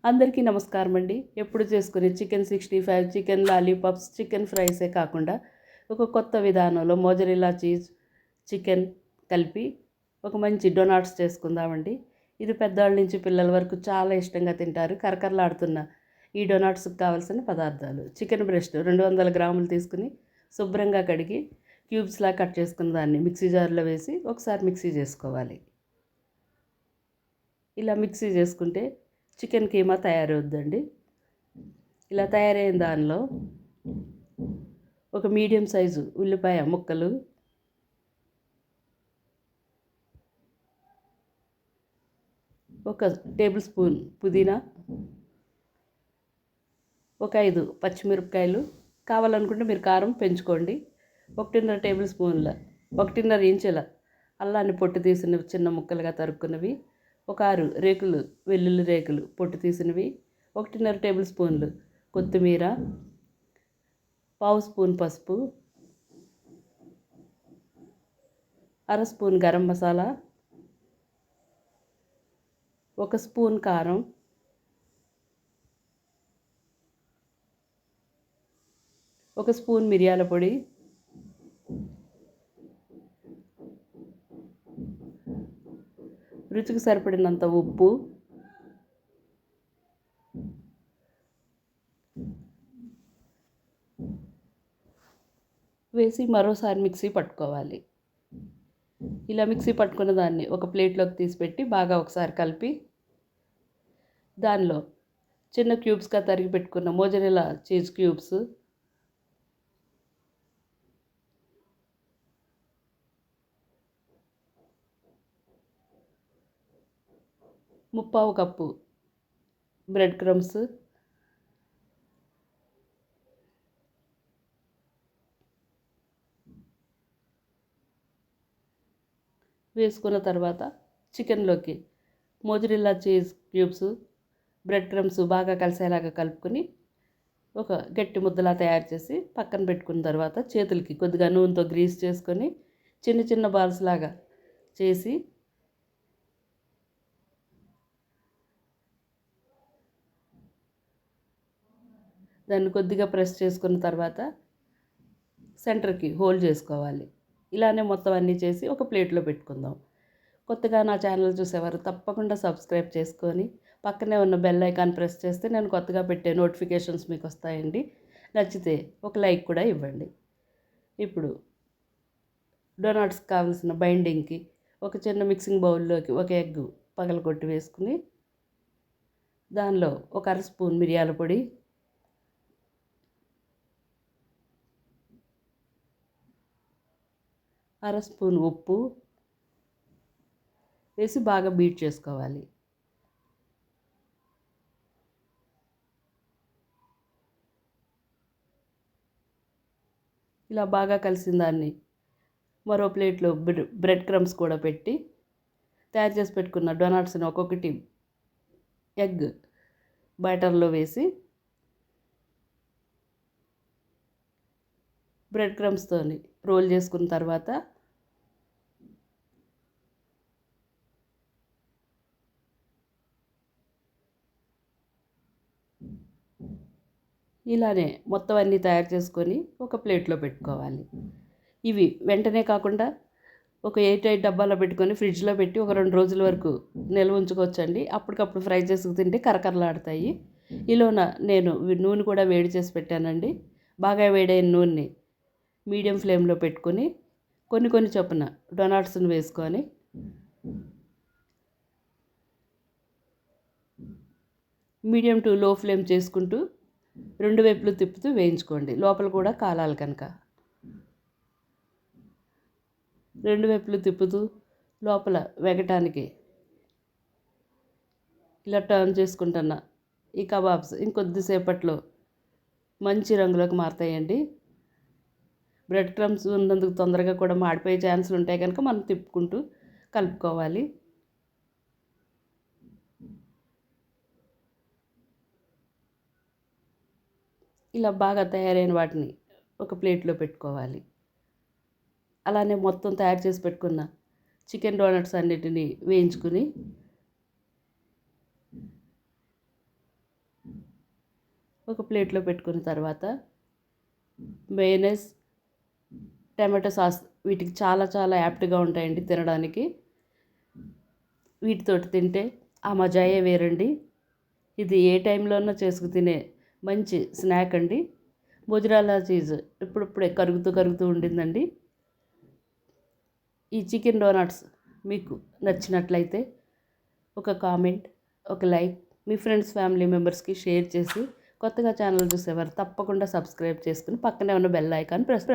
అందరికీ నమస్కారం అండి. ఎప్పుడు చేసుకునే చికెన్ 65, చికెన్ లాలీపాప్స్, చికెన్ ఫ్రైసే కాకుండా ఒక కొత్త విధానంలో మోజరెల్లా చీజ్ చికెన్ కలిపి ఒక మంచి డొనాట్స్ చేసుకుందామండి. ఇది పెద్దవాళ్ళ నుంచి పిల్లల వరకు చాలా ఇష్టంగా తింటారు. కరకరలాడుతున్న ఈ డొనాట్స్కి కావాల్సిన పదార్థాలు: చికెన్ బ్రెస్ట్ 200 గ్రాములు తీసుకుని శుభ్రంగా కడిగి క్యూబ్స్లా కట్ చేసుకున్న దాన్ని మిక్సీ జార్లో వేసి ఒకసారి మిక్సీ చేసుకోవాలి. ఇలా మిక్సీ చేసుకుంటే చికెన్ కీమా తయారవుద్దండి. ఇలా తయారైన దానిలో ఒక మీడియం సైజు ఉల్లిపాయ ముక్కలు, ఒక టేబుల్ స్పూన్ పుదీనా, ఒక 5 పచ్చిమిరపకాయలు, కావాలనుకుంటే మీరు కారం పెంచుకోండి, 1.5 టేబుల్ స్పూన్ల 1.5 ఇంచుల అల్లాన్ని పొట్టు తీసిన చిన్న ముక్కలుగా తరుక్కున్నవి, ఒక 6 రేకులు వెల్లుల్లి రేకులు పొట్టు తీసినవి, 1.5 టేబుల్ స్పూన్లు కొత్తిమీర, పావు స్పూన్ పసుపు, అర స్పూన్ గరం మసాలా, 1 స్పూన్ కారం, ఒక స్పూన్ మిరియాల పొడి, రుచికి సరిపడినంత ఉప్పు, వేసి మరోసారి మిక్సీ పట్టుకోవాలి. ఇలా మిక్సీ పట్టుకున్న దాన్ని ఒక ప్లేట్లోకి తీసిపెట్టి బాగా ఒకసారి కలిపి దానిలో చిన్న క్యూబ్స్గా తరిగి పెట్టుకున్న మోజరెల్లా చీజ్ క్యూబ్స్, ముప్పావు కప్పు బ్రెడ్ క్రమ్స్, వేసుకున్న తర్వాత చికెన్లోకి mozzarella cheese cubes, bread crumbs బాగా కలిసేలాగా కలుపుకొని ఒక గట్టి ముద్దలా తయారు చేసి పక్కన పెట్టుకున్న తర్వాత చేతులకి కొద్దిగా నూనెతో గ్రీస్ చేసుకొని చిన్న చిన్న బాల్స్ లాగా చేసి దాన్ని కొద్దిగా ప్రెస్ చేసుకున్న తర్వాత సెంటర్కి హోల్డ్ చేసుకోవాలి. ఇలానే మొత్తం అన్నీ చేసి ఒక ప్లేట్లో పెట్టుకుందాం. కొత్తగా నా ఛానల్ చూసేవారు తప్పకుండా సబ్స్క్రైబ్ చేసుకొని పక్కనే ఉన్న బెల్ ఐకాన్ ప్రెస్ చేస్తే నేను కొత్తగా పెట్టే నోటిఫికేషన్స్ మీకు వస్తాయండి. నచ్చితే ఒక లైక్ కూడా ఇవ్వండి. ఇప్పుడు డోనాట్స్కి కావాల్సిన బైండింగ్కి ఒక చిన్న మిక్సింగ్ బౌల్లోకి ఒక ఎగ్ పగలగొట్టి వేసుకుని దానిలో ఒక అర స్పూన్ మిరియాల పొడి, అర స్పూన్ ఉప్పు వేసి బాగా బీట్ చేసుకోవాలి. ఇలా బాగా కలిసిన దాన్ని మరో ప్లేట్లో బ్రెడ్ క్రమ్స్ కూడా పెట్టి తయారు చేసి పెట్టుకున్న డొనాట్స్ని ఒక్కొక్కటి ఎగ్ బ్యాటర్లో వేసి బ్రెడ్ క్రమ్స్తో రోల్ చేసుకున్న తర్వాత ఇలానే మొత్తం అన్నీ తయారు చేసుకొని ఒక ప్లేట్లో పెట్టుకోవాలి. ఇవి వెంటనే కాకుండా ఒక ఎయిర్ టైట్ డబ్బాలో పెట్టుకొని ఫ్రిడ్జ్లో పెట్టి ఒక 2 రోజుల వరకు నిల్వ ఉంచుకోవచ్చండి. అప్పటికప్పుడు ఫ్రై చేసుకు తింటే కరకరలాడతాయి. ఈలోన నేను నూనె కూడా వేడి చేసి పెట్టానండి. బాగా వేడైన నూనెని మీడియం ఫ్లేమ్లో పెట్టుకొని కొన్ని కొన్ని చొప్పున డొనాట్స్ని వేసుకొని మీడియం టు లో ఫ్లేమ్ చేసుకుంటూ 2 వైపులు తిప్పుతూ వేయించుకోండి. లోపల కూడా కాలాలి కనుక 2 వైపులు తిప్పుతూ లోపల వేగటానికి ఇలా టర్న్ చేసుకుంటున్న ఈ కబాబ్స్ ఇంకొద్దిసేపట్లో మంచి రంగులోకి మారుతాయండి. బ్రెడ్ క్రమ్స్ ఉన్నందుకు తొందరగా కూడా మాడిపోయే ఛాన్సులు ఉంటాయి కనుక మనం తిప్పుకుంటూ కలుపుకోవాలి. ఇలా బాగా తయారైన వాటిని ఒక ప్లేట్లో పెట్టుకోవాలి. అలానే మొత్తం తయారు చేసి పెట్టుకున్న చికెన్ డోనట్స్ అన్నిటినీ వేయించుకుని ఒక ప్లేట్లో పెట్టుకున్న తర్వాత మయోనైస్, టమాటో సాస్ వీటికి చాలా చాలా యాప్ట్గా ఉంటాయండి తినడానికి. వీటితోటి తింటే ఆ మజాయే వేరండి. ఇది ఏ టైంలోనో చేసుకు తినే మంచి స్నాక్ అండి. మొజరాలా చీజ్ ఇప్పుడిప్పుడే కరుగుతూ కరుగుతూ ఉండిందండి. ఈ చికెన్ డోనట్స్ మీకు నచ్చినట్లయితే ఒక కామెంట్, ఒక లైక్, మీ ఫ్రెండ్స్ ఫ్యామిలీ మెంబర్స్కి షేర్ చేసి, కొత్తగా ఛానల్ చూసేవారు తప్పకుండా సబ్స్క్రైబ్ చేసుకుని పక్కనే ఉన్న బెల్ ఐకాన్ ప్రెస్